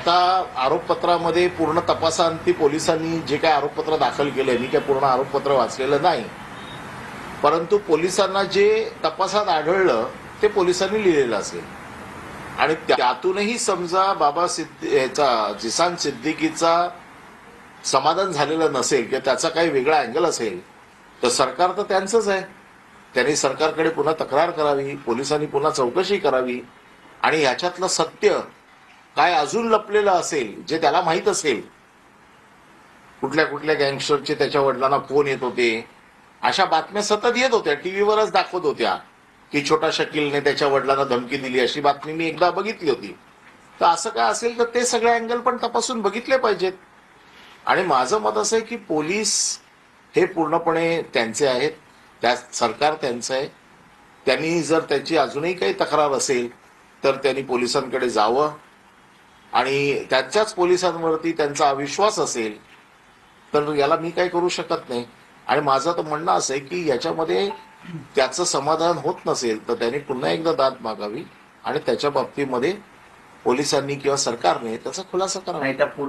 आता आरोपपत्रामध्ये पूर्ण तपासांती पोलिसांनी जे काही आरोपपत्र दाखल केलं, मी काही पूर्ण आरोपपत्र वाचलेलं नाही, परंतु पोलिसांना जे तपासात आढळलं ते पोलिसांनी लिहिलेलं असेल आणि त्यातूनही समजा बाबा जिसान सिद्दीकीचा समाधान झालेलं नसेल किंवा त्याचा काही वेगळा अँगल असेल तर सरकार तर त्यांचंच आहे. त्यांनी सरकारकडे पुन्हा तक्रार करावी, पोलिसांनी पुन्हा चौकशी करावी आणि ह्याच्यातलं सत्य काय अजून लपलेलं असेल जे त्याला माहीत असेल, कुठल्या कुठल्या गँगस्टरचे त्याच्या वडिलांना फोन येत होते, अशा बातम्या सतत येत होत्या, टीव्हीवरच दाखवत होत्या की छोटा शकीलने त्याच्या वडिलांना धमकी दिली, अशी बातमी मी एकदा बघितली होती. तर असं काय असेल तर ते सगळे अँगल पण तपासून बघितले पाहिजेत. आणि माझं मत असं आहे की पोलीस हे पूर्णपणे त्यांचे आहेत, त्या सरकार त्यांचं आहे. त्यांनी जर त्याची अजूनही काही तक्रार असेल तर त्यांनी पोलिसांकडे जावं आणि त्यांच्याच पोलिसांवरती त्यांचा अविश्वास असेल तर याला मी काही करू शकत नाही. आणि माझं तर म्हणणं असं आहे की याच्यामध्ये त्याचं समाधान होत नसेल तर त्यांनी पुन्हा एकदा दाद मागावी आणि त्याच्या बाबतीमध्ये पोलिसांनी किंवा सरकारने त्याचा खुलासा करावा.